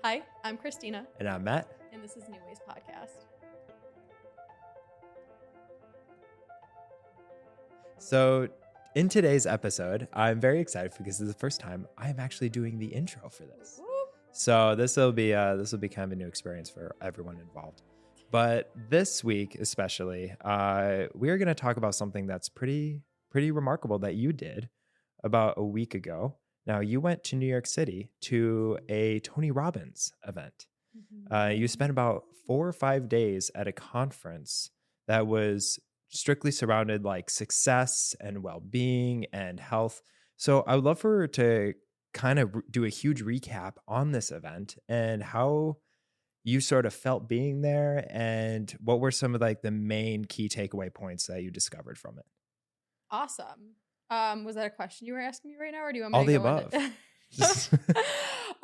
Hi, I'm Christina. And I'm Matt. And this is Wayz podcast. So in today's episode, I'm very excited because this is the first time I'm actually doing the intro for this. Whoop. So this will be kind of a new experience for everyone involved. But this week especially, we're going to talk about something that's pretty remarkable that you did about a week ago. Now, you went to New York City to a Tony Robbins event. Mm-hmm. You spent about 4 or 5 days at a conference that was strictly surrounded like success and well-being and health. So I would love for her to kind of do a huge recap on this event and how you sort of felt being there and what were some of like the main key takeaway points that you discovered from it. Awesome. Was that a question you were asking me right now, or do you want me All to the go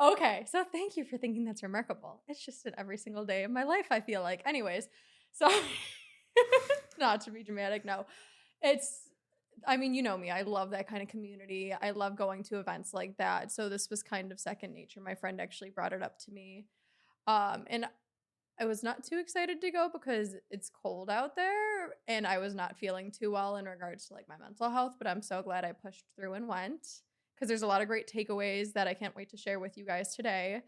above. Okay, so thank you for thinking that's remarkable. It's just an every single day of my life, I feel like. Anyways, so not to be dramatic, no. I mean, you know me. I love that kind of community. I love going to events like that. So this was kind of second nature. My friend actually brought it up to me. And I was not too excited to go because it's cold out there and I was not feeling too well in regards to like my mental health, but I'm so glad I pushed through and went because there's a lot of great takeaways that I can't wait to share with you guys today.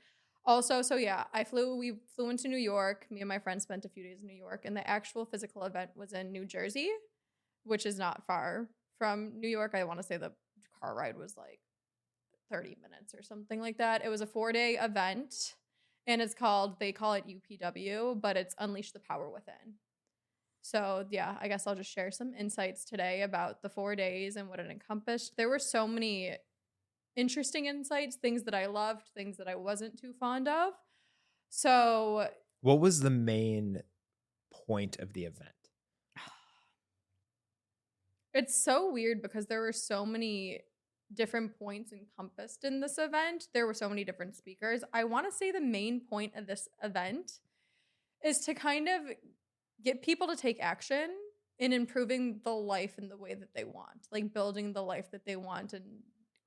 Also, so yeah, we flew into New York. Me and my friend spent a few days in New York, and the actual physical event was in New Jersey, which is not far from New York. I want to say the car ride was like 30 minutes or something like that. It was a 4-day event. And they call it UPW, but it's Unleash the Power Within. So yeah, I guess I'll just share some insights today about the 4 days and what it encompassed. There were so many interesting insights, things that I loved, things that I wasn't too fond of. So what was the main point of the event? It's so weird because there were so many different points encompassed in this event. There were so many different speakers. I want to say the main point of this event is to kind of get people to take action in improving the life in the way that they want, like building the life that they want and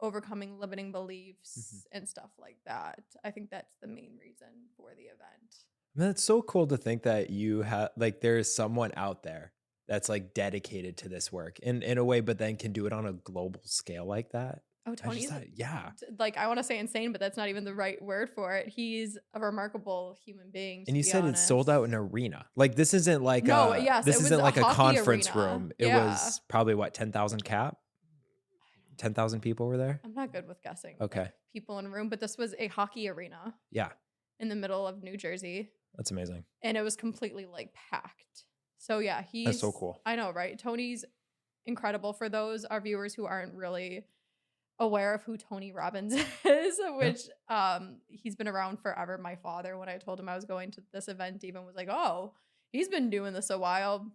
overcoming limiting beliefs and stuff like that. I think that's the main reason for the event. Man, it's so cool to think that you have like there is someone out there that's like dedicated to this work in a way, but then can do it on a global scale like that. Oh, Tony's yeah. Like I want to say insane, but that's not even the right word for it. He's a remarkable human being. And you said it sold out an arena. Like this isn't like this isn't like a conference room. It was probably what, 10,000 cap? 10,000 people were there? I'm not good with guessing. Okay. Like, people in a room, but this was a hockey arena. Yeah. In the middle of New Jersey. That's amazing. And it was completely like packed. So yeah, that's so cool. I know, right? Tony's incredible. For those our viewers who aren't really aware of who Tony Robbins is, which he's been around forever. My father, when I told him I was going to this event, even was like, oh, he's been doing this a while.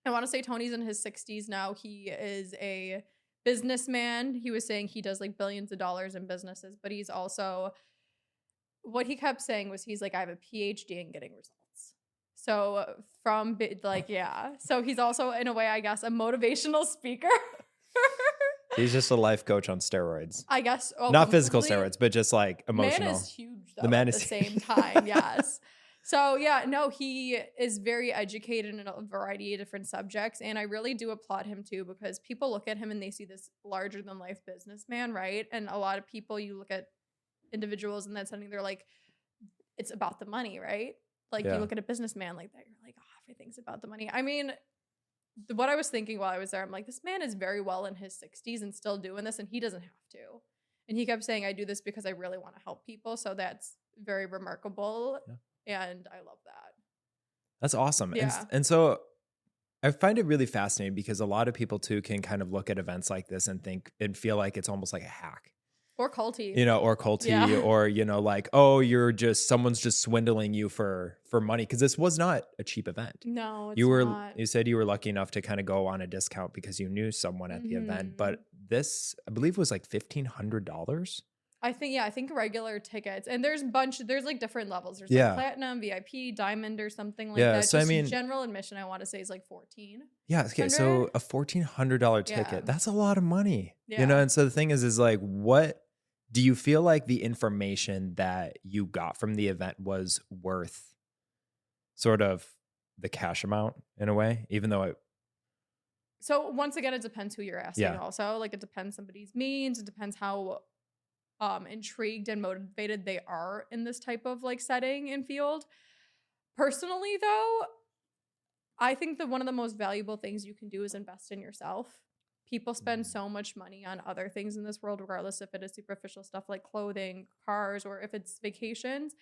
I want to say Tony's in his 60s now. He is a businessman. He was saying he does like billions of dollars in businesses, but he's also, what he kept saying was he's like, I have a PhD in getting results. So so he's also in a way, I guess, a motivational speaker. He's just a life coach on steroids. I guess. Oh, not physical steroids, but just like emotional. Man is huge though, at the same time. Yes. So yeah, no, he is very educated in a variety of different subjects. And I really do applaud him too, because people look at him and they see this larger than life businessman, right? And a lot of people, you look at individuals in that setting, they're like, it's about the money, right? Like you look at a businessman like that, you're like, oh, everything's about the money. I mean, what I was thinking while I was there, I'm like, this man is very well in his 60s and still doing this, and he doesn't have to. And he kept saying, I do this because I really want to help people. So that's very remarkable. Yeah. And I love that. That's awesome. Yeah. And so I find it really fascinating because a lot of people too can kind of look at events like this and think and feel like it's almost like a hack. Or culty. Or like, oh, someone's just swindling you for money. Because this was not a cheap event. No, not. You said you were lucky enough to kind of go on a discount because you knew someone at the event. But this, I believe, was like $1,500. I think regular tickets. And there's like different levels. There's like platinum, VIP, diamond, or something like that. So just general admission, I want to say, is like $1,400. Yeah. Okay. So a $1,400 ticket, that's a lot of money. Yeah. And so the thing is like, what do you feel like the information that you got from the event was worth sort of the cash amount in a way, even though So once again, it depends who you're asking. Yeah. Also, like it depends somebody's means. It depends how intrigued and motivated they are in this type of like setting and field. Personally, though, I think that one of the most valuable things you can do is invest in yourself. People spend so much money on other things in this world, regardless if it is superficial stuff like clothing, cars, or if it's vacations.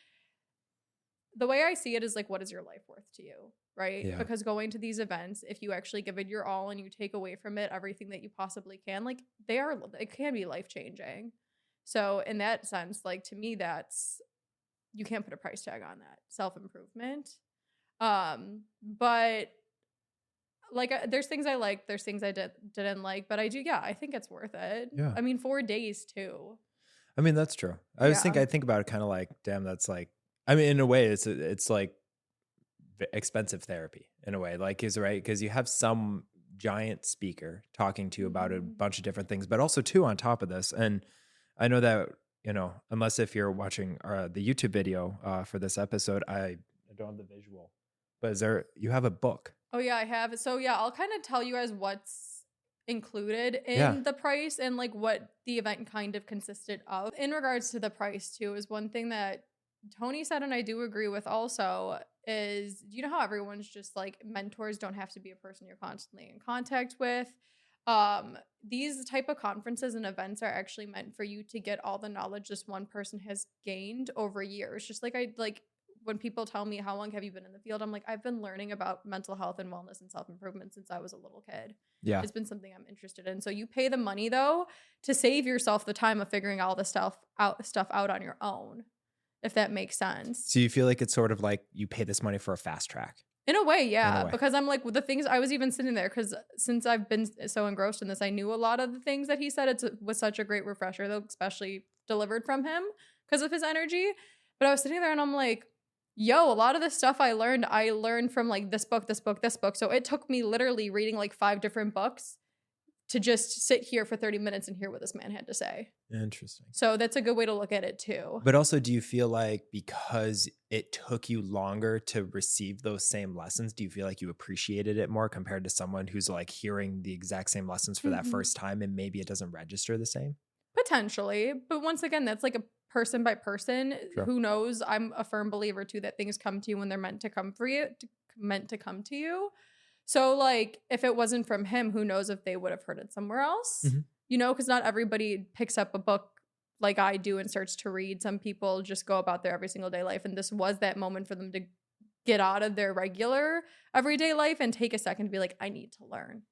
The way I see it is like, what is your life worth to you, right? Yeah. Because going to these events, if you actually give it your all and you take away from it everything that you possibly can, like it can be life-changing. So in that sense, like to me, you can't put a price tag on that. Self-improvement. But like there's things I like, there's things I didn't like, but I think it's worth it. Yeah. I mean, 4 days too. I mean, that's true. I think about it kind of like, damn, that's like, I mean, in a way it's like expensive therapy in a way, like is right. Cause you have some giant speaker talking to you about a bunch of different things, but also too on top of this. And I know that, unless if you're watching the YouTube video for this episode, I don't have the visual, but you have a book. Oh yeah, I have. So yeah, I'll kind of tell you guys what's included in the price and like what the event kind of consisted of. In regards to the price too, is one thing that Tony said, and I do agree with also, is you know how everyone's just like mentors don't have to be a person you're constantly in contact with. These type of conferences and events are actually meant for you to get all the knowledge this one person has gained over years. Just like when people tell me, how long have you been in the field? I'm like, I've been learning about mental health and wellness and self-improvement since I was a little kid. Yeah. It's been something I'm interested in. So you pay the money though to save yourself the time of figuring all the stuff out on your own, if that makes sense. So you feel like it's sort of like you pay this money for a fast track. In a way, yeah. Because I'm like, the things I was even sitting there, because since I've been so engrossed in this, I knew a lot of the things that he said. It was such a great refresher, though, especially delivered from him because of his energy. But I was sitting there and I'm like, yo, a lot of the stuff I learned from like this book. So it took me literally reading like 5 different books to just sit here for 30 minutes and hear what this man had to say. Interesting. So that's a good way to look at it too. But also, do you feel like because it took you longer to receive those same lessons, do you feel like you appreciated it more compared to someone who's like hearing the exact same lessons for that first time and maybe it doesn't register the same? Potentially. But once again, that's like a person by person. Sure. Who knows? I'm a firm believer too that things come to you when they're meant to come to you. So like if it wasn't from him, who knows if they would have heard it somewhere else? Because not everybody picks up a book like I do and starts to read. Some people just go about their every single day life, and this was that moment for them to get out of their regular everyday life and take a second to be like, I need to learn.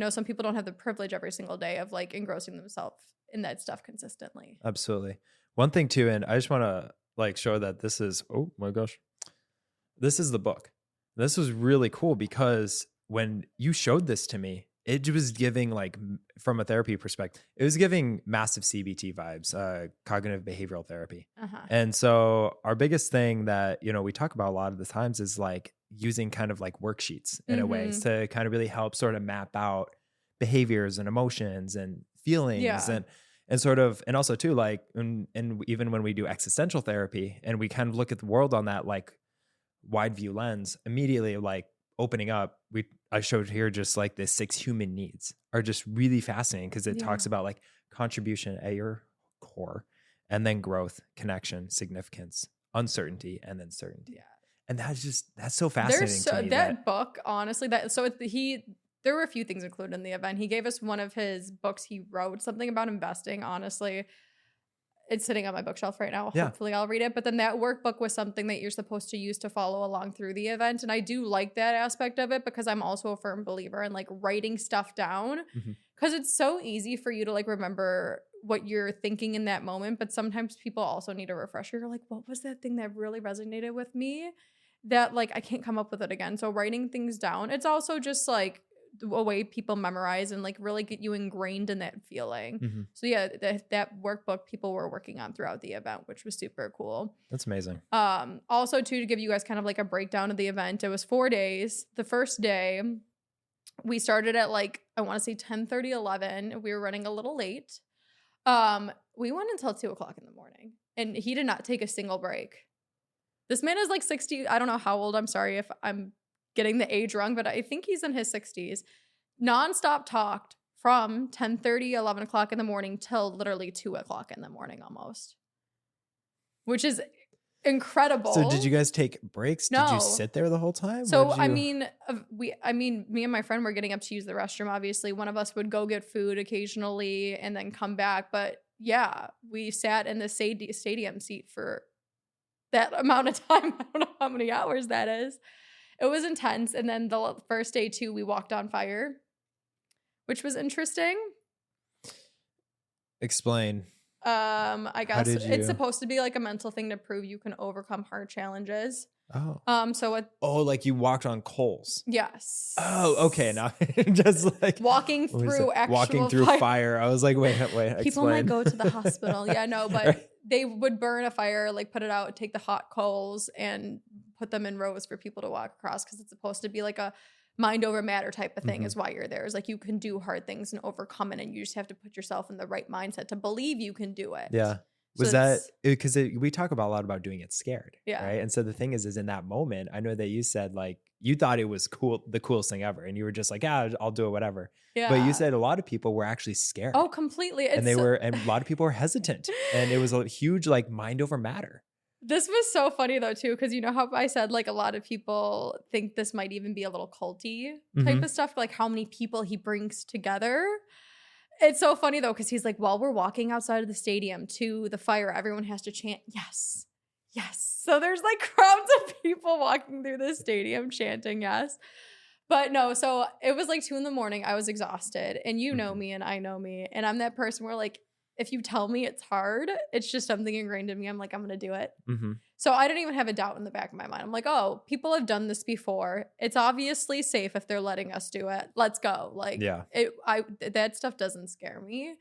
Some people don't have the privilege every single day of like engrossing themselves in that stuff consistently. Absolutely. One thing too, and I just want to like show that this is, oh my gosh, this is the book. This was really cool because when you showed this to me, it was giving like, from a therapy perspective, it was giving massive CBT vibes, cognitive behavioral therapy. And so our biggest thing that, we talk about a lot of the times is like using kind of like worksheets in a way to kind of really help sort of map out behaviors and emotions and feelings and sort of, and also too, like, and even when we do existential therapy and we kind of look at the world on that like wide view lens, immediately like opening up, I showed here just like the 6 human needs are just really fascinating because it talks about like contribution at your core and then growth, connection, significance, uncertainty, and then certainty. Yeah. And that's so fascinating to me. That book, honestly, there were a few things included in the event. He gave us one of his books. He wrote something about investing. Honestly, it's sitting on my bookshelf right now. Hopefully I'll read it. But then that workbook was something that you're supposed to use to follow along through the event. And I do like that aspect of it because I'm also a firm believer in like writing stuff down because it's so easy for you to like remember what you're thinking in that moment. But sometimes people also need a refresher. You're like, what was that thing that really resonated with me that like I can't come up with it again? So writing things down, it's also just like a way people memorize and like really get you ingrained in that feeling. So yeah, that workbook people were working on throughout the event, which was super cool. That's amazing. Also too, to give you guys kind of like a breakdown of the event, it was 4 days. The first day we started at like, I want to say 10:30, 11. We were running a little late. We went until 2:00 in the morning, and he did not take a single break. This man is like 60. I don't know how old. I'm sorry if I'm getting the age wrong, but I think he's in his 60s. Nonstop talked from 10:30, 11 o'clock in the morning till literally 2:00 in the morning almost, which is incredible. So did you guys take breaks? No. Did you sit there the whole time? So I mean, me and my friend were getting up to use the restroom. Obviously, one of us would go get food occasionally and then come back. But yeah, we sat in the stadium seat for that amount of time. I don't know how many hours that is. It was intense. And then the first day too, we walked on fire, which was interesting. Explain. I guess it's supposed to be like a mental thing to prove you can overcome hard challenges. Oh. Like you walked on coals. Yes. Oh, okay. Now just like walking through fire. I was like, wait. People might go to the hospital. Yeah, no, but they would burn a fire, like put it out, take the hot coals and put them in rows for people to walk across, because it's supposed to be like a mind over matter type of thing. Is why you're there. Is like you can do hard things and overcome it, and you just have to put yourself in the right mindset to believe you can do it. Yeah. Was that because we talk about a lot about doing it scared, yeah, right? And so the thing is in that moment, I know that you said like you thought it was cool, the coolest thing ever, and you were just like, yeah, I'll do it, whatever. Yeah. But you said a lot of people were actually scared. Oh, completely. And a lot of people were hesitant, and it was a huge like mind over matter. This was so funny though too, because you know how I said like a lot of people think this might even be a little culty type of stuff, like how many people he brings together. It's so funny though, because he's like, while we're walking outside of the stadium to the fire, everyone has to chant, yes, yes. So there's like crowds of people walking through the stadium chanting yes. But no, so it was like 2 a.m. I was exhausted, and you know me and I know me. And I'm that person where like, if you tell me it's hard, it's just something ingrained in me. I'm like, I'm going to do it. So I didn't even have a doubt in the back of my mind. I'm like, oh, people have done this before. It's obviously safe if they're letting us do it. Let's go. Like, yeah, that stuff doesn't scare me.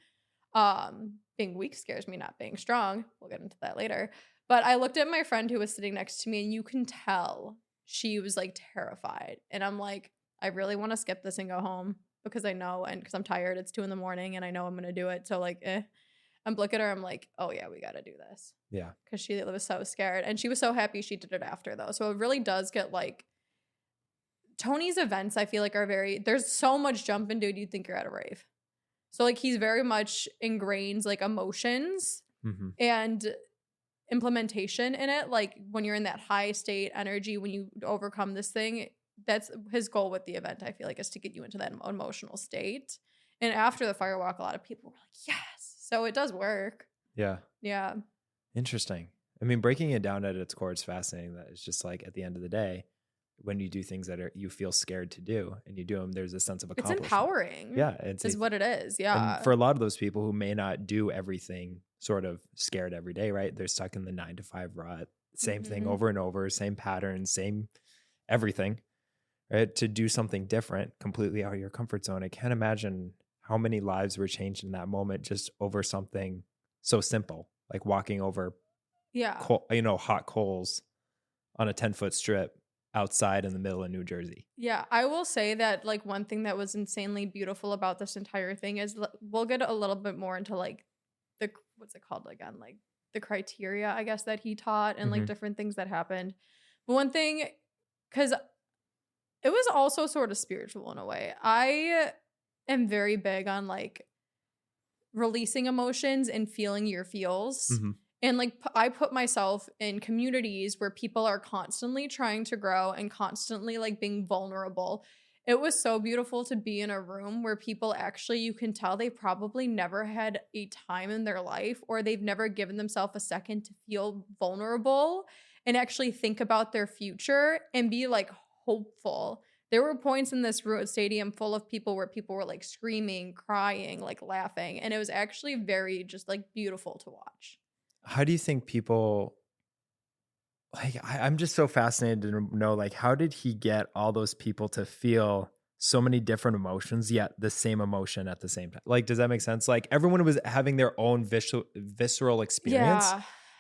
Being weak scares me, not being strong. We'll get into that later. But I looked at my friend who was sitting next to me, and you can tell she was like terrified. And I'm like, I really want to skip this and go home, because I know, and because I'm tired. It's 2 a.m. and I know I'm going to do it. So like, I'm looking at her. I'm like, oh yeah, we got to do this. Yeah. Because she was so scared, and she was so happy she did it after though. So it really does get like, Tony's events I feel like are there's so much jumping, dude. You'd think you're at a rave. So like he's very much ingrained like emotions and implementation in it. Like when you're in that high state energy, when you overcome this thing, that's his goal with the event, I feel like, is to get you into that emotional state. And after the firewalk, a lot of people were like, yes. So it does work. Yeah. Yeah. Interesting. I mean, breaking it down at its core is fascinating. That it's just like at the end of the day, when you do things that you feel scared to do and you do them, there's a sense of accomplishment. It's empowering. Yeah. It's what it is. Yeah. And for a lot of those people who may not do everything sort of scared every day, right? They're stuck in the 9-to-5 rut, same thing over and over, same patterns, same everything, right? To do something different, completely out of your comfort zone. I can't imagine how many lives were changed in that moment just over something so simple, like walking over, hot coals on a 10-foot strip outside in the middle of New Jersey. Yeah, I will say that like one thing that was insanely beautiful about this entire thing is we'll get a little bit more into like the, what's it called again? Like the criteria, I guess, that he taught and like different things that happened. But one thing, because it was also sort of spiritual in a way. I am very big on like releasing emotions and feeling your feels. And like I put myself in communities where people are constantly trying to grow and constantly like being vulnerable. It was so beautiful to be in a room where people actually, you can tell they probably never had a time in their life, or they've never given themselves a second to feel vulnerable and actually think about their future and be like hopeful. There were points in this stadium full of people where people were like screaming, crying, like laughing. And it was actually very just like beautiful to watch. How do you think people, like, I'm just so fascinated to know, like, how did he get all those people to feel so many different emotions, yet the same emotion at the same time? Like, does that make sense? Like everyone was having their own visceral experience,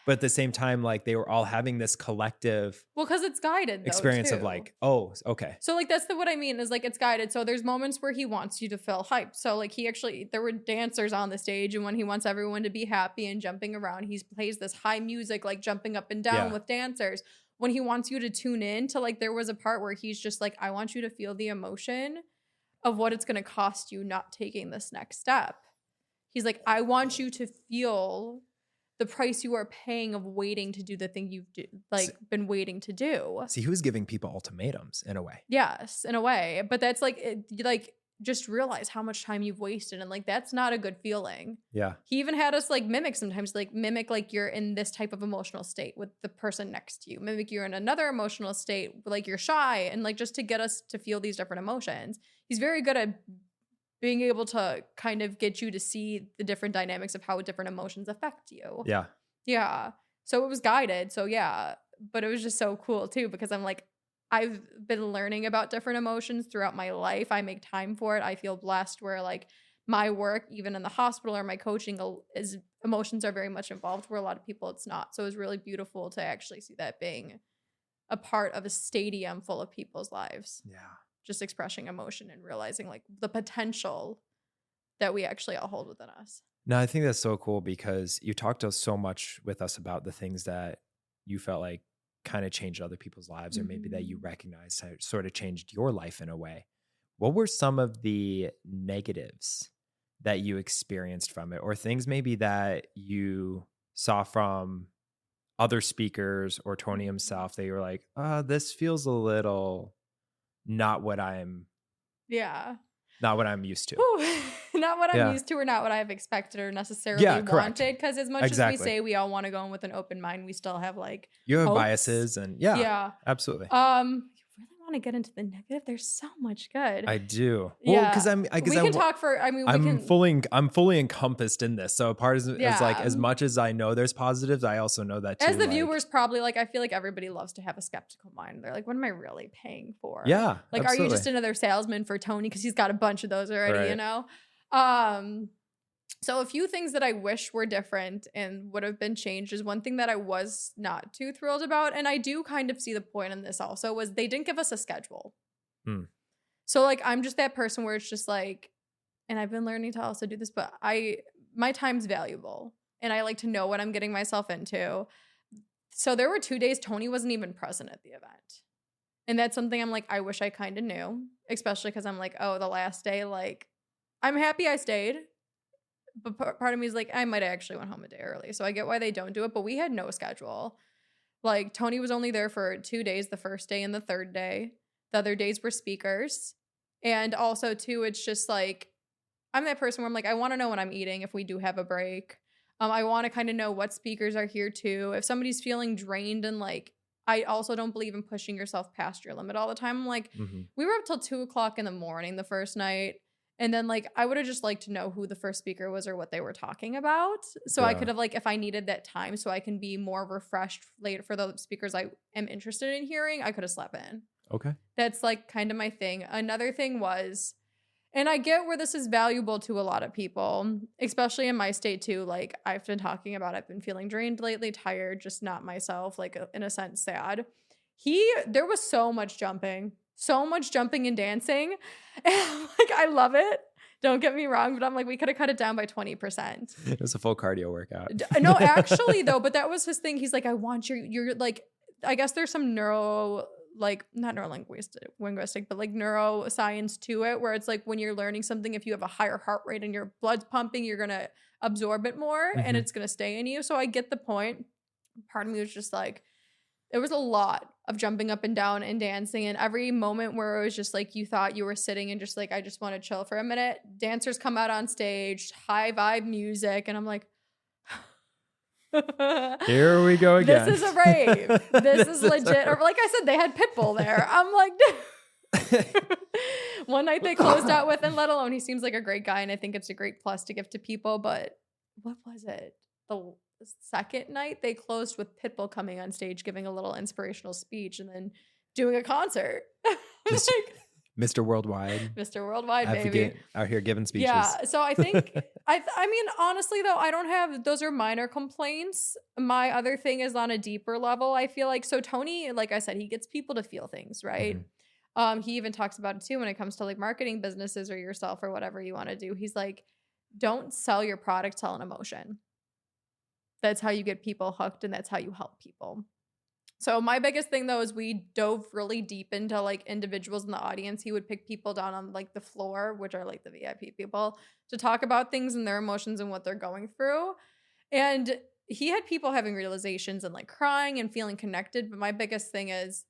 But at the same time, like they were all having this collective Well, because it's guided though, experience of too. like, oh, okay. So like that's what I mean is like it's guided. So there's moments where he wants you to feel hyped. So like there were dancers on the stage, and when he wants everyone to be happy and jumping around, he plays this high music, like jumping up and down with dancers. When he wants you to tune in to like, there was a part where he's just like, I want you to feel the emotion of what it's going to cost you not taking this next step. He's like, I want you to feel the price you are paying of waiting to do the thing you've been waiting to do. See, he was giving people ultimatums in a way. Yes, in a way. But that's like just realize how much time you've wasted, and like that's not a good feeling. Yeah. He even had us like mimic like you're in this type of emotional state with the person next to you. Mimic you're in another emotional state, like you're shy, and like just to get us to feel these different emotions. He's very good at being able to kind of get you to see the different dynamics of how different emotions affect you. Yeah. Yeah. So it was guided. So yeah, but it was just so cool too, because I'm like, I've been learning about different emotions throughout my life. I make time for it. I feel blessed where like my work, even in the hospital or my coaching, is emotions are very much involved, where a lot of people it's not. So it was really beautiful to actually see that being a part of a stadium full of people's lives. Yeah. Just expressing emotion and realizing like the potential that we actually all hold within us. No, I think that's so cool because you talked so much with us about the things that you felt like kind of changed other people's lives, or maybe that you recognized how it sort of changed your life in a way. What were some of the negatives that you experienced from it, or things maybe that you saw from other speakers or Tony himself that you were like, this feels a little not what I'm used to. Ooh, not what I'm used to, or not what I've expected or necessarily wanted. Because as much as we say we all want to go in with an open mind, we still have like you have hopes. Biases, and absolutely. You really want to get into the negative? There's so much good. I do. Well, because I'm fully encompassed in this. So a part is like, as much as I know there's positives, I also know that too. As the viewers probably like, I feel like everybody loves to have a skeptical mind. They're like, what am I really paying for? Yeah. Like, absolutely. Are you just another salesman for Tony? Because he's got a bunch of those already, you know? So a few things that I wish were different and would have been changed is one thing that I was not too thrilled about. And I do kind of see the point in this also was they didn't give us a schedule. So like, I'm just that person where it's just like, and I've been learning to also do this, but my time's valuable and I like to know what I'm getting myself into. So there were 2 days Tony wasn't even present at the event. And that's something I'm like, I wish I kind of knew, especially because I'm like, oh, the last day, like, I'm happy I stayed. But part of me is like, I might have actually went home a day early. So I get why they don't do it. But we had no schedule. Like, Tony was only there for 2 days, the first day and the third day. The other days were speakers. And also, too, it's just like, I'm that person where I'm like, I want to know when I'm eating if we do have a break. I want to kind of know what speakers are here, too. If somebody's feeling drained and like, I also don't believe in pushing yourself past your limit all the time. I'm like, we were up till 2 o'clock in the morning the first night. And then, like, I would have just liked to know who the first speaker was or what they were talking about. So I could have, like, if I needed that time so I can be more refreshed later for the speakers I am interested in hearing, I could have slept in. Okay. That's, like, kind of my thing. Another thing was, and I get where this is valuable to a lot of people, especially in my state, too. Like, I've been talking about, I've been feeling drained lately, tired, just not myself, like, in a sense, sad. There was so much jumping and dancing. And I'm like, I love it. Don't get me wrong, but I'm like, we could have cut it down by 20%. It was a full cardio workout. No, actually though, but that was his thing. He's like, I want you're like, I guess there's some not neurolinguistic, but like neuroscience to it, where it's like when you're learning something, if you have a higher heart rate and your blood's pumping, you're going to absorb it more and it's going to stay in you. So I get the point. Part of me was just like, it was a lot of jumping up and down and dancing, and every moment where it was just like you thought you were sitting and just like, I just want to chill for a minute. Dancers come out on stage, high vibe music, and I'm like, here we go again. This is a rave. This is legit. Or like I said, they had Pitbull there. I'm like, one night they closed out with, and let alone he seems like a great guy, and I think it's a great plus to give to people. But what was it? The second night they closed with Pitbull coming on stage giving a little inspirational speech and then doing a concert. Mr. Worldwide Mr. Worldwide, baby. advocate out here giving speeches. Yeah. So I think, I mean, honestly, though, I don't have, those are minor complaints. My other thing is on a deeper level, I feel like. So Tony, like I said, he gets people to feel things, right? He even talks about it too when it comes to like marketing businesses or yourself or whatever you want to do. He's like, don't sell your product, sell an emotion. That's how you get people hooked, and that's how you help people. So my biggest thing though is we dove really deep into like individuals in the audience. He would pick people down on like the floor, which are like the VIP people, to talk about things and their emotions and what they're going through. And he had people having realizations and like crying and feeling connected. But my biggest thing is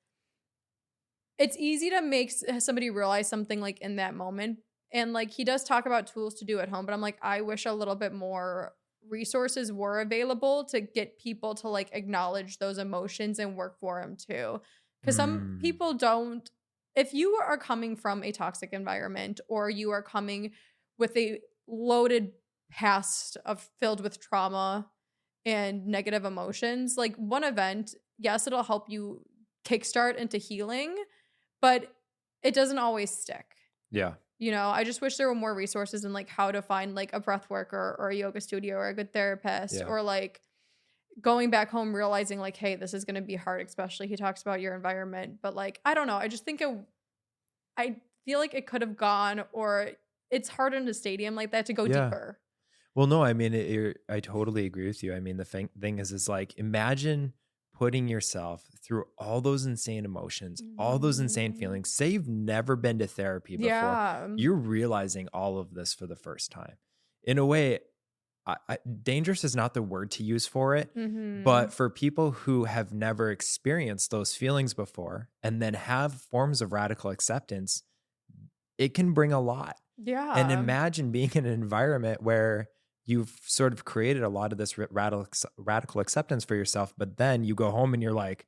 it's easy to make somebody realize something like in that moment. And like he does talk about tools to do at home, but I'm like, I wish a little bit more resources were available to get people to like acknowledge those emotions and work for them too. Because some people don't. If you are coming from a toxic environment, or you are coming with a loaded past of filled with trauma and negative emotions, like one event, yes, it'll help you kickstart into healing, but it doesn't always stick. Yeah. You know, I just wish there were more resources in like how to find like a breath worker or a yoga studio or a good therapist, or like going back home realizing like, hey, this is going to be hard, especially he talks about your environment. But like, I don't know. I just think I feel like it could have gone, or it's hard in a stadium like that to go deeper. Well, no, I mean, I totally agree with you. I mean, the thing is like, imagine putting yourself through all those insane emotions, all those insane feelings. Say you've never been to therapy before. Yeah. You're realizing all of this for the first time. In a way, dangerous is not the word to use for it, but for people who have never experienced those feelings before and then have forms of radical acceptance, it can bring a lot. Yeah. And imagine being in an environment where you've sort of created a lot of this radical acceptance for yourself, but then you go home and you're like,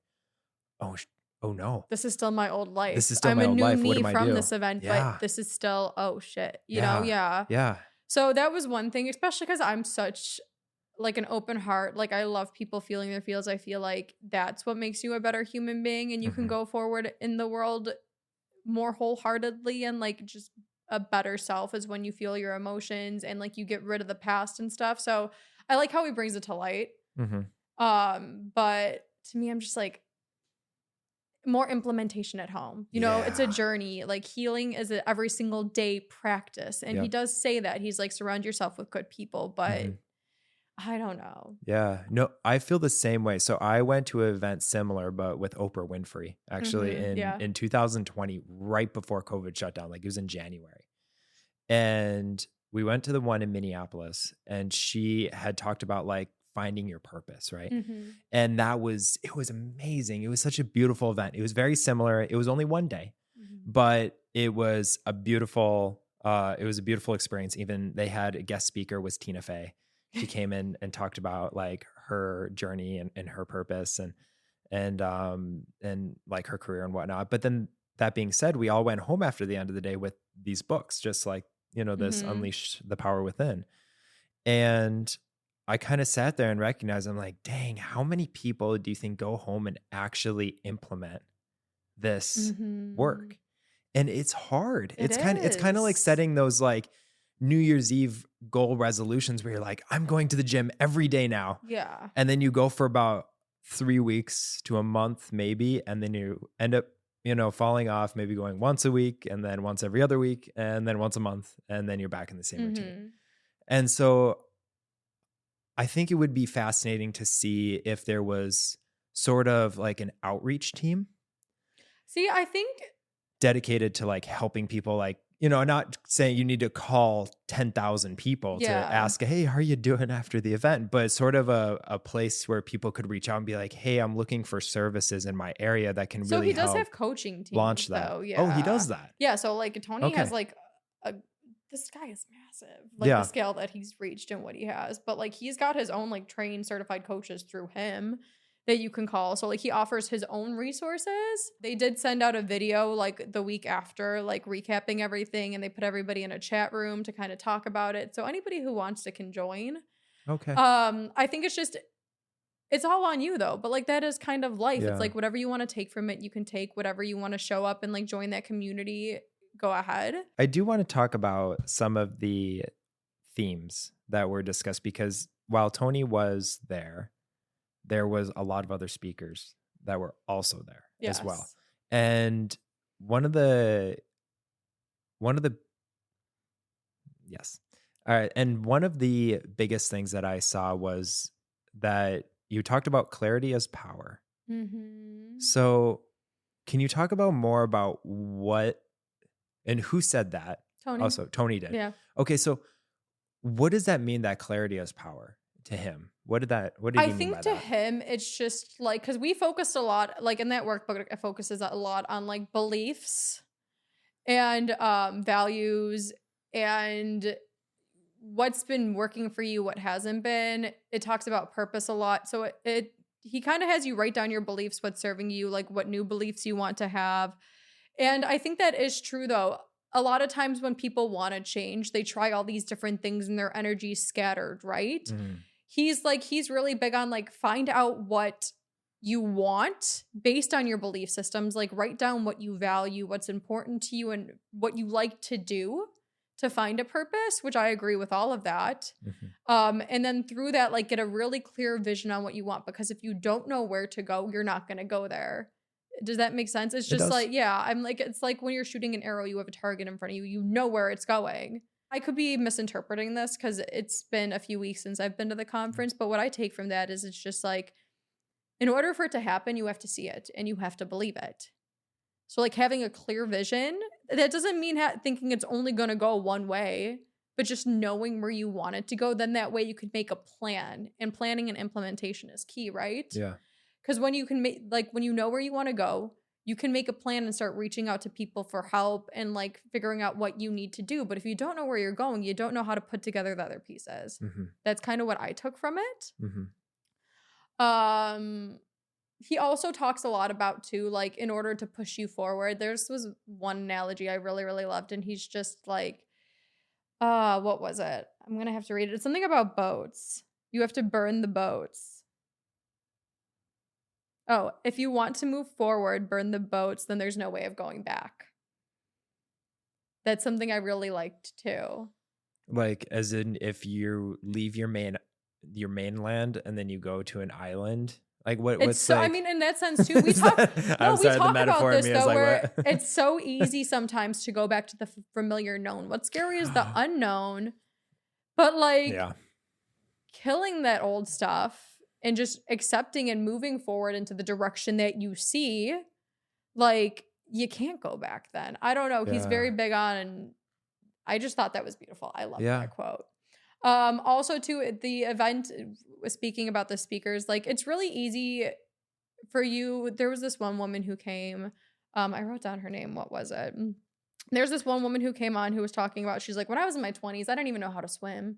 oh no, this is still my old life. This is still my old life. What am I from do? This event, but this is still, oh shit, you know? Yeah. So that was one thing, especially because I'm such like an open heart. Like I love people feeling their feels. I feel like that's what makes you a better human being, and you can go forward in the world more wholeheartedly and like just a better self is when you feel your emotions and like you get rid of the past and stuff. So I like how he brings it to light. But to me, I'm just like, more implementation at home. You know, it's a journey. Like healing is an every single day practice. And he does say that. He's like, surround yourself with good people, but I don't know. Yeah, no, I feel the same way. So I went to an event similar, but with Oprah Winfrey, actually in 2020, right before COVID shut down. Like it was in January. And we went to the one in Minneapolis, and she had talked about like finding your purpose, right? And it was amazing. It was such a beautiful event. It was very similar. It was only one day, but it was a beautiful experience. Even they had a guest speaker was Tina Fey. She came in and talked about like her journey and her purpose and like her career and whatnot. But then that being said, we all went home after the end of the day with these books, just like, you know, this Unleash the Power Within. And I kind of sat there and recognized, I'm like, dang, how many people do you think go home and actually implement this work? And it's hard. It's kind of like setting those like New Year's Eve goal resolutions where you're like, I'm going to the gym every day now. Yeah. And then you go for about 3 weeks to a month, maybe. And then you end up, you know, falling off, maybe going once a week and then once every other week and then once a month. And then you're back in the same routine. And so I think it would be fascinating to see if there was sort of like an outreach team. See, I think dedicated to like helping people, like, you know, not saying you need to call 10,000 people to ask, hey, how are you doing after the event? But sort of a place where people could reach out and be like, hey, I'm looking for services in my area that can really help. So he does have coaching teams, launch that. Though, yeah. Oh, he does that. Yeah. So like Tony has like this guy is massive, like the scale that he's reached and what he has. But like he's got his own like trained certified coaches through him that you can call. So like he offers his own resources. They did send out a video like the week after, like recapping everything, and they put everybody in a chat room to kind of talk about it. So anybody who wants to can join. Okay. I think it's all on you though. But like that is kind of life. Yeah. It's like whatever you want to take from it, you can take. Whatever you want to show up and like join that community, go ahead. I do want to talk about some of the themes that were discussed, because while Tony was there was a lot of other speakers that were also there as well. Yes. And one of the yes. All right. And one of the biggest things that I saw was that you talked about clarity as power. Mm-hmm. So can you talk about more about what and who said that? Tony. Also, Tony did. Yeah. Okay. So what does that mean, that clarity as power to him? What did he mean by that? I think to him, it's just like, because we focused a lot, like in that workbook, it focuses a lot on like beliefs and values and what's been working for you, what hasn't been. It talks about purpose a lot. So he kind of has you write down your beliefs, what's serving you, like what new beliefs you want to have. And I think that is true though. A lot of times when people want to change, they try all these different things and their energy's scattered, right? Mm. He's really big on like, find out what you want based on your belief systems, like write down what you value, what's important to you, and what you like to do to find a purpose, which I agree with all of that. Mm-hmm. And then through that, like get a really clear vision on what you want, because if you don't know where to go, you're not going to go there. Does that make sense? It's just like, yeah, I'm like, it's like when you're shooting an arrow, you have a target in front of you, you know where it's going. I could be misinterpreting this because it's been a few weeks since I've been to the conference, but what I take from that is it's just like, in order for it to happen, you have to see it and you have to believe it. So like having a clear vision, that doesn't mean thinking it's only going to go one way, but just knowing where you want it to go. Then that way you could make a plan, and planning and implementation is key, right? Yeah. Because when you can make, like when you know where you want to go, you can make a plan and start reaching out to people for help and like figuring out what you need to do. But if you don't know where you're going, you don't know how to put together the other pieces. Mm-hmm. That's kind of what I took from it. Mm-hmm. He also talks a lot about too, like in order to push you forward, there's was one analogy I really, really loved. And he's just like, what was it? I'm going to have to read it. It's something about boats. You have to burn the boats. Oh, if you want to move forward, burn the boats, then there's no way of going back. That's something I really liked too. Like, as in, if you leave your mainland and then you go to an island, like what's so like, I mean, in that sense too, we talk about this though, where it's so easy sometimes to go back to the familiar known. What's scary is the unknown, but like killing that old stuff and just accepting and moving forward into the direction that you see, like you can't go back then. I don't know. Yeah. He's very big on, and I just thought that was beautiful. I love that quote. Also too, the event, speaking about the speakers, like it's really easy for you. There was this one woman who came, I wrote down her name. What was it? There's this one woman who came on who was talking about, she's like, when I was in my 20s, I didn't even know how to swim.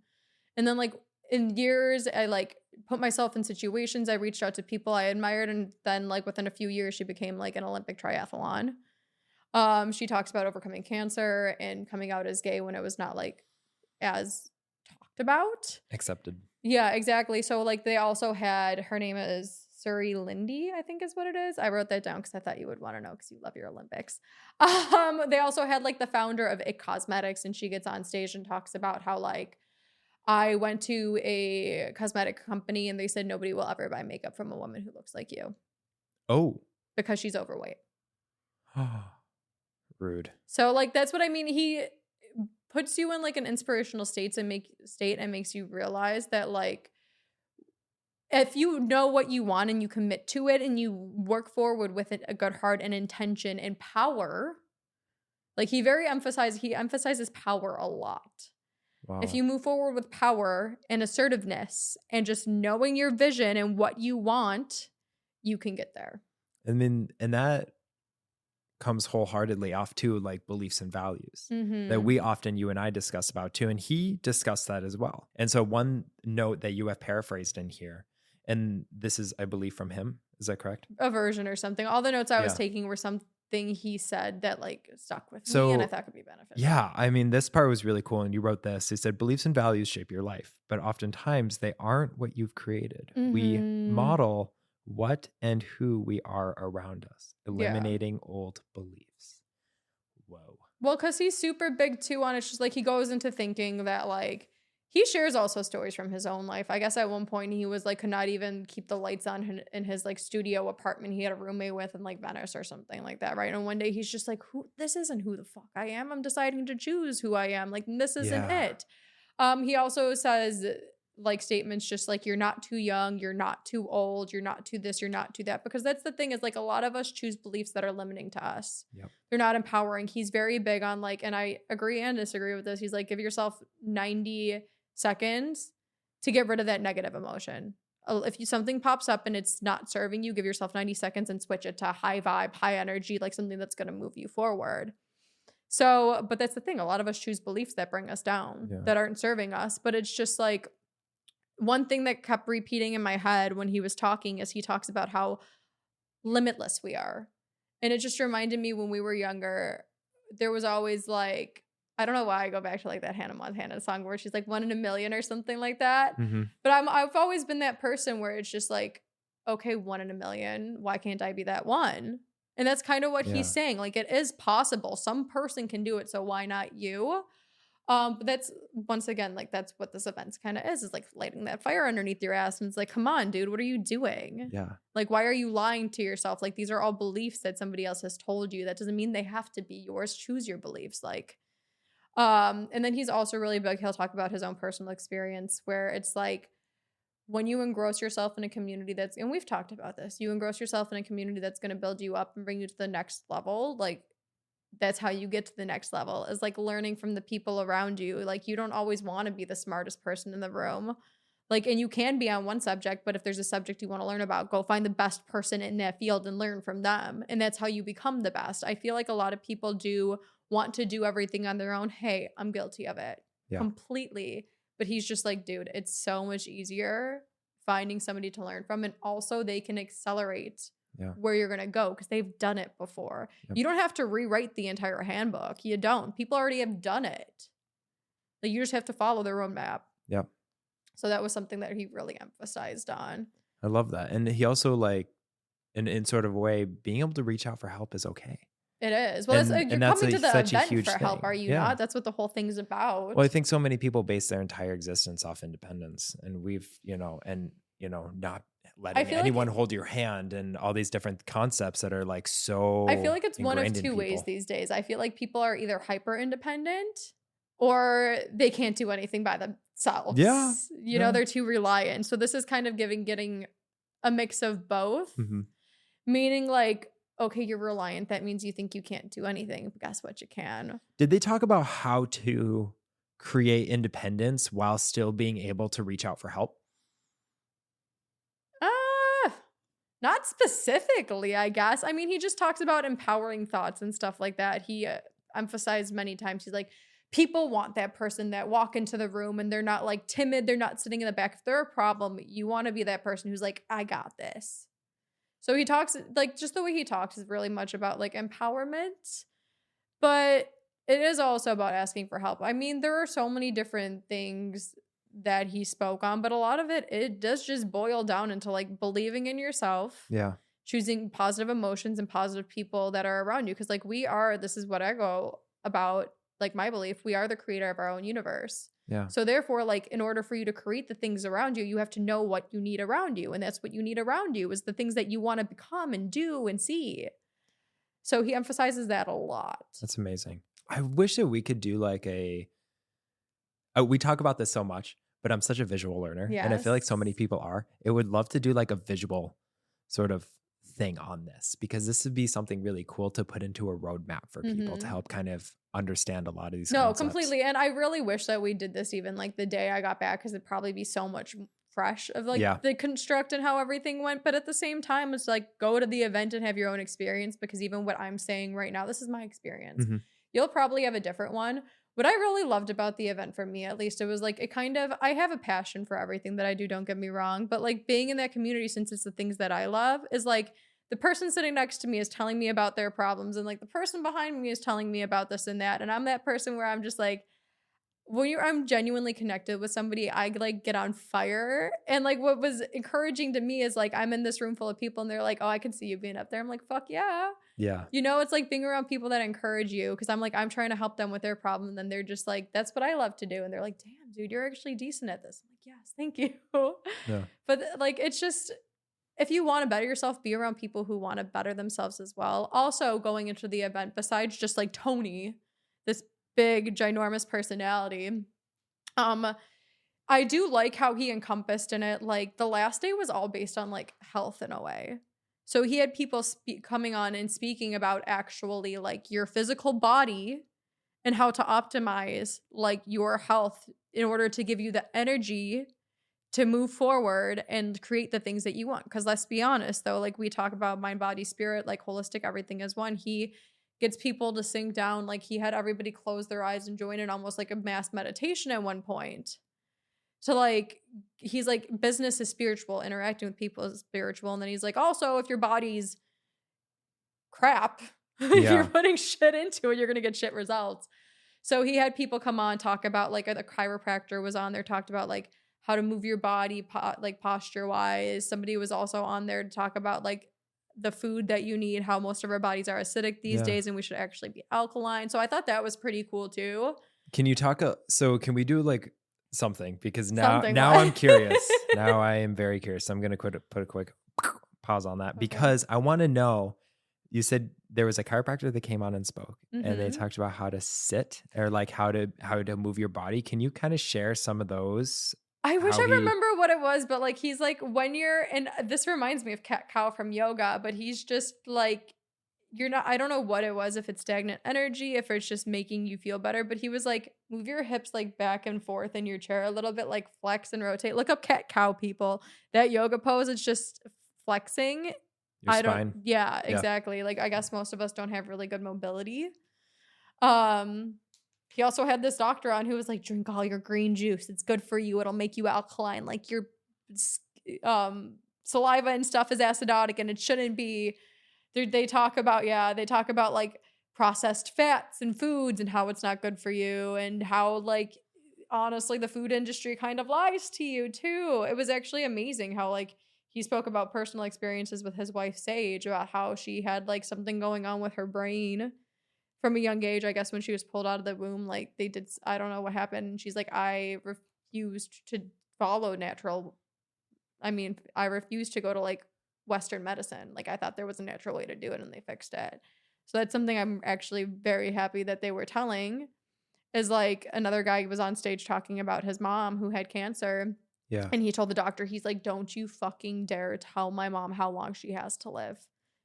And then like in years, I like put myself in situations, I reached out to people I admired, and then like within a few years, she became like an Olympic triathlon. She talks about overcoming cancer and coming out as gay when it was not like as talked about. Accepted. Yeah, exactly. So like they also had, her name is Suri Lindy, I think is what it is. I wrote that down because I thought you would want to know because you love your Olympics. They also had like the founder of It Cosmetics, and she gets on stage and talks about how like, I went to a cosmetic company and they said nobody will ever buy makeup from a woman who looks like you. Oh. Because she's overweight. Rude. So like that's what I mean. He puts you in like an inspirational state and makes you realize that like if you know what you want and you commit to it and you work forward with it, a good heart and intention and power, like he emphasizes power a lot. Wow. If you move forward with power and assertiveness and just knowing your vision and what you want, you can get there. And that comes wholeheartedly off too, like beliefs and values that we often, you and I discuss about too. And he discussed that as well. And so one note that you have paraphrased in here, and this is, I believe, from him. Is that correct? A version or something. All the notes I was taking were something he said that like stuck with me and I thought could be beneficial. Yeah. I mean, this part was really cool. And you wrote this. He said, beliefs and values shape your life, but oftentimes they aren't what you've created. We model what and who we are around us, eliminating old beliefs. Whoa. Well, because he's super big too on it's just like he goes into thinking that like he shares also stories from his own life. I guess at one point he was like could not even keep the lights on in his like studio apartment he had a roommate with in like Venice or something like that, right? And one day he's just like, "Who? This isn't who the fuck I am. I'm deciding to choose who I am. Like this isn't Yeah. it." He also says like statements just like you're not too young, you're not too old, you're not too this, you're not too that. Because that's the thing is like a lot of us choose beliefs that are limiting to us. Yep. They're not empowering. He's very big on like, and I agree and disagree with this. He's like, give yourself 90 seconds to get rid of that negative emotion. If something pops up and it's not serving you, give yourself 90 seconds and switch it to high vibe, high energy, like something that's going to move you forward. So, but that's the thing. A lot of us choose beliefs that bring us down, that aren't serving us. But it's just like one thing that kept repeating in my head when he was talking is he talks about how limitless we are. And it just reminded me when we were younger, there was always like, I don't know why I go back to like that Hannah Montana song where she's like 1 in a million or something like that. Mm-hmm. But I've always been that person where it's just like, okay, 1 in a million. Why can't I be that one? And that's kind of what he's saying. Like it is possible. Some person can do it. So why not you? But that's once again, like that's what this event kind of is like lighting that fire underneath your ass. And it's like, come on, dude, what are you doing? Yeah. Like, why are you lying to yourself? Like, these are all beliefs that somebody else has told you. That doesn't mean they have to be yours. Choose your beliefs. Like, and then he's also really big. He'll talk about his own personal experience where it's like when you engross yourself in a community that's, and we've talked about this, you engross yourself in a community that's going to build you up and bring you to the next level. Like that's how you get to the next level is like learning from the people around you. Like you don't always want to be the smartest person in the room. Like, and you can be on one subject, but if there's a subject you want to learn about, go find the best person in that field and learn from them. And that's how you become the best. I feel like a lot of people do want to do everything on their own. Hey, I'm guilty of it completely. But he's just like, dude, it's so much easier finding somebody to learn from. And also they can accelerate where you're going to go because they've done it before. You don't have to rewrite the entire handbook. You don't. People already have done it. Like you just have to follow their roadmap. Yep. So that was something that he really emphasized on. I love that. And he also like, in sort of a way, being able to reach out for help is okay. It is. Well, you're coming to the event for help, are you not? That's what the whole thing's about. Well, I think so many people base their entire existence off independence. And we've, not letting anyone hold your hand and all these different concepts that are like so I feel like it's one of two ways these days. I feel like people are either hyper independent or they can't do anything by themselves. Yeah. They're too reliant. So this is kind of getting a mix of both. Mm-hmm. Meaning like, okay, you're reliant. That means you think you can't do anything. But guess what? You can. Did they talk about how to create independence while still being able to reach out for help? Not specifically, I guess. I mean, he just talks about empowering thoughts and stuff like that. He emphasized many times, he's like, people want that person that walk into the room and they're not like timid. They're not sitting in the back. If they're a problem, you want to be that person who's like, I got this. So he talks, like, just the way he talks is really much about like empowerment, but it is also about asking for help. I mean, there are so many different things that he spoke on, but a lot of it does just boil down into like believing in yourself. Yeah. Choosing positive emotions and positive people that are around you. Cause like this is what I go about, like my belief, we are the creator of our own universe. Yeah. So therefore, like in order for you to create the things around you, you have to know what you need around you. And that's what you need around you is the things that you want to become and do and see. So he emphasizes that a lot. That's amazing. I wish that we could do like we talk about this so much, but I'm such a visual learner. Yes. And I feel like so many people are. It would love to do like a visual sort of thing on this because this would be something really cool to put into a roadmap for people to help kind of understand a lot of these concepts. Completely. And I really wish that we did this even like the day I got back because it'd probably be so much fresh of like the construct and how everything went. But at the same time, it's like go to the event and have your own experience because even what I'm saying right now, this is my experience. Mm-hmm. You'll probably have a different one. What I really loved about the event for me, at least, it was like I have a passion for everything that I do, don't get me wrong. But like being in that community, since it's the things that I love, is like the person sitting next to me is telling me about their problems. And like the person behind me is telling me about this and that. And I'm that person where I'm just like, I'm genuinely connected with somebody, I like get on fire. And like what was encouraging to me is like I'm in this room full of people and they're like, oh, I can see you being up there. I'm like, fuck yeah. Yeah. You know, it's like being around people that encourage you because I'm like, I'm trying to help them with their problem. And then they're just like, that's what I love to do. And they're like, damn, dude, you're actually decent at this. I'm like, yes, thank you. Yeah. But like, it's just, if you want to better yourself, be around people who want to better themselves as well. Also, going into the event, besides just like Tony, this big, ginormous personality, I do like how he encompassed in it. Like the last day was all based on like health in a way. So he had people coming on and speaking about actually like your physical body and how to optimize like your health in order to give you the energy to move forward and create the things that you want. Because let's be honest though, like we talk about mind, body, spirit, like holistic, everything as one. He gets people to sink down. Like he had everybody close their eyes and join in almost like a mass meditation at one point. So like he's like business is spiritual, interacting with people is spiritual. And then he's like, also if your body's crap, if you're putting shit into it, you're gonna get shit results. So he had people come on, talk about like a chiropractor was on there, talked about like how to move your body, like posture wise. Somebody was also on there to talk about like the food that you need, how most of our bodies are acidic these days and we should actually be alkaline. So I thought that was pretty cool too. Can you talk, so can we do like something? Because now I'm curious. Now I am very curious. So I'm going to put a quick pause on that because I want to know, you said there was a chiropractor that came on and spoke and they talked about how to sit or like how to move your body. Can you kind of share some of those? I wish I remember what it was, but like he's like when you're, and this reminds me of Cat Cow from yoga, but he's just like, you're not, I don't know what it was, if it's stagnant energy, if it's just making you feel better, but he was like, move your hips like back and forth in your chair a little bit, like flex and rotate. Look up Cat Cow, people. That yoga pose, it's just flexing. Your spine. Yeah, exactly. Like I guess most of us don't have really good mobility. He also had this doctor on who was like, drink all your green juice. It's good for you. It'll make you alkaline. Like your saliva and stuff is acidotic and it shouldn't be. They talk about like processed fats and foods and how it's not good for you and how like honestly the food industry kind of lies to you too. It was actually amazing how like he spoke about personal experiences with his wife Sage about how she had like something going on with her brain from a young age. I guess when she was pulled out of the womb, like they did, I don't know what happened. And she's like, I refused to follow natural. I refused to go to like Western medicine. Like I thought there was a natural way to do it and they fixed it. So that's something I'm actually very happy that they were telling. Is like another guy was on stage talking about his mom who had cancer. Yeah. And he told the doctor, he's like, don't you fucking dare tell my mom how long she has to live.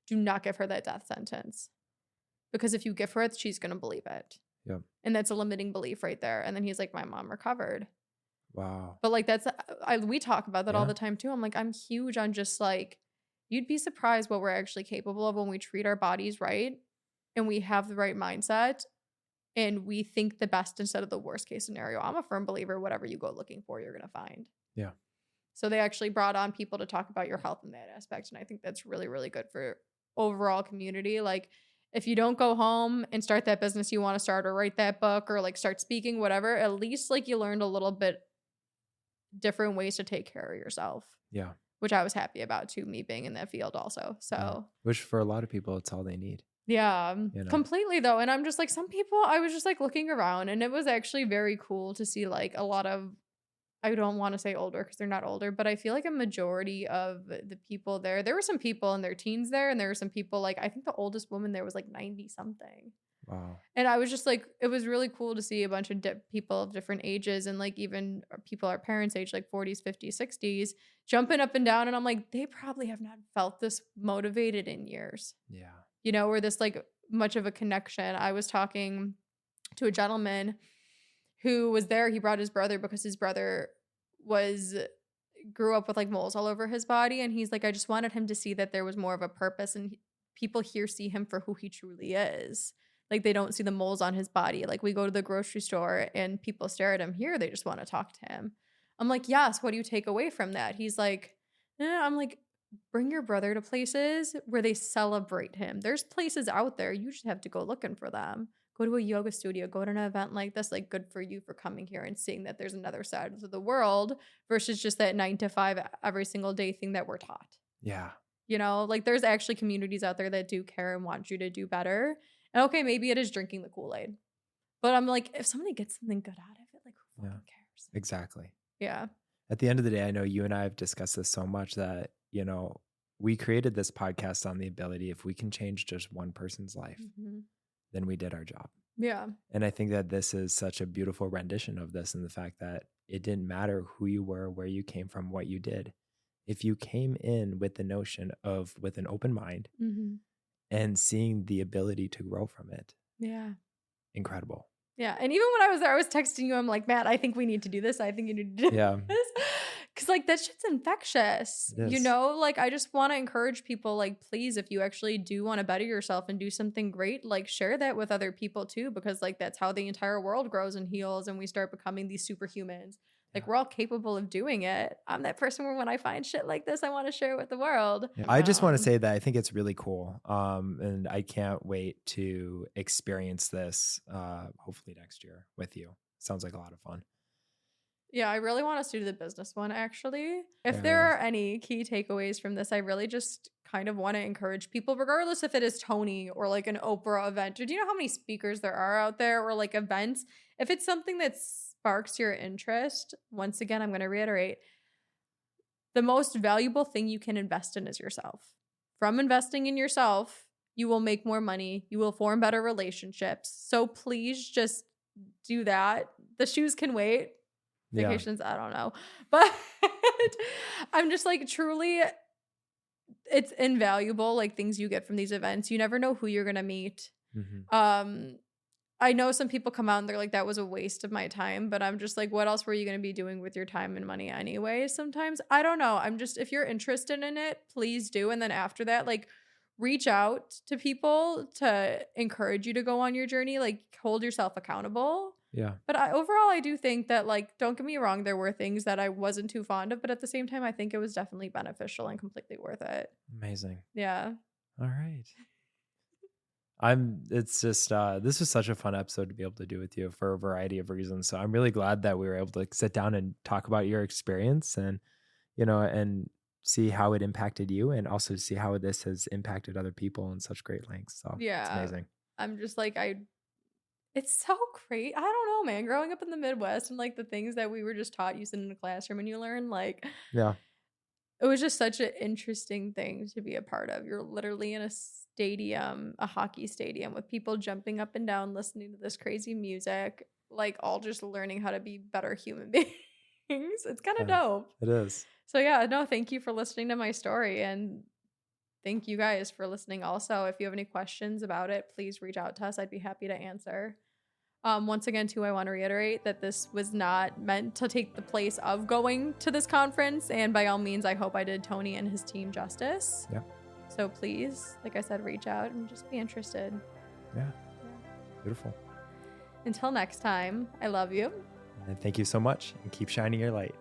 Do not give her that death sentence. Because if you give her it, she's going to believe it. Yeah. And that's a limiting belief right there. And then he's like, my mom recovered. Wow. But like we talk about that all the time too. I'm like, I'm huge on just like, you'd be surprised what we're actually capable of when we treat our bodies right and we have the right mindset and we think the best instead of the worst case scenario. I'm a firm believer, whatever you go looking for, you're going to find. Yeah. So they actually brought on people to talk about your health in that aspect. And I think that's really, really good for overall community. Like if you don't go home and start that business you want to start or write that book or like start speaking, whatever, at least like you learned a little bit different ways to take care of yourself. Yeah. Which I was happy about too, me being in that field also. So which for a lot of people, it's all they need. Yeah, completely though. And I'm just like, some people, I was just like looking around and it was actually very cool to see like a lot of, I don't want to say older because they're not older, but I feel like a majority of the people there were some people in their teens there. And there were some people like, I think the oldest woman there was like 90 something. Wow. And I was just like, it was really cool to see a bunch of people of different ages and like even people our parents' age, like 40s, 50s, 60s, jumping up and down. And I'm like, they probably have not felt this motivated in years. Yeah. You know, or this like much of a connection. I was talking to a gentleman who was there. He brought his brother because his brother grew up with like moles all over his body. And he's like, I just wanted him to see that there was more of a purpose and people here see him for who he truly is. Like they don't see the moles on his body. Like we go to the grocery store and people stare at him. Here they just want to talk to him. I'm like, yes, what do you take away from that? He's like, I'm like, bring your brother to places where they celebrate him. There's places out there. You just have to go looking for them. go to a yoga studio, go to an event like this, like good for you for coming here and seeing that there's another side of the world versus just that 9 to 5 every single day thing that we're taught. Yeah. You know, like there's actually communities out there that do care and want you to do better. And okay, maybe it is drinking the Kool-Aid. But I'm like, if somebody gets something good out of it, like who fucking cares? Exactly. Yeah. At the end of the day, I know you and I have discussed this so much that, you know, we created this podcast on the ability, if we can change just one person's life, then we did our job. Yeah. And I think that this is such a beautiful rendition of this, and the fact that it didn't matter who you were, where you came from, what you did. If you came in with the notion of, with an open mind and seeing the ability to grow from it. Yeah. Incredible. Yeah. And even when I was there, I was texting you. I'm like, Matt, I think we need to do this. I think you need to do this. Because like that shit's infectious. You know, like I just want to encourage people, like, please, if you actually do want to better yourself and do something great, like share that with other people too. Because like that's how the entire world grows and heals and we start becoming these superhumans. Like we're all capable of doing it. I'm that person where when I find shit like this, I want to share it with the world. Yeah. I just want to say that I think it's really cool. And I can't wait to experience this hopefully next year with you. Sounds like a lot of fun. Yeah, I really want us to do the business one actually. If there are any key takeaways from this, I really just kind of want to encourage people, regardless if it is Tony or like an Oprah event, or do you know how many speakers there are out there, or like events? If it's something that sparks your interest, once again, I'm going to reiterate, the most valuable thing you can invest in is yourself. From investing in yourself, you will make more money. You will form better relationships. So please just do that. The shoes can wait. Vacations, I don't know. But I'm just like, truly, it's invaluable, like things you get from these events. You never know who you're going to meet. I know some people come out and they're like, that was a waste of my time. But I'm just like, what else were you going to be doing with your time and money anyway? Sometimes, I don't know. I'm just, if you're interested in it, please do. And then after that, like, reach out to people to encourage you to go on your journey. Like, hold yourself accountable. Yeah. But overall, I do think that, like, don't get me wrong, there were things that I wasn't too fond of. But at the same time, I think it was definitely beneficial and completely worth it. Amazing. Yeah. All right. It's just, this was such a fun episode to be able to do with you for a variety of reasons. So I'm really glad that we were able to sit down and talk about your experience and, you know, and see how it impacted you, and also see how this has impacted other people in such great lengths. So yeah, it's amazing. I'm just like, it's so great. I don't know, man, growing up in the Midwest and like the things that we were just taught, you sit in a classroom and you learn, like, it was just such an interesting thing to be a part of. You're literally in a stadium, a hockey stadium, with people jumping up and down, listening to this crazy music, like all just learning how to be better human beings. It's kind of dope. It is. So yeah, no, thank you for listening to my story, and thank you guys for listening also. If you have any questions about it, please reach out to us. I'd be happy to answer. Once again, too, I want to reiterate that this was not meant to take the place of going to this conference. And by all means, I hope I did Tony and his team justice. Yeah. So please, like I said, reach out and just be interested. Yeah. Beautiful. Until next time, I love you. And thank you so much, and keep shining your light.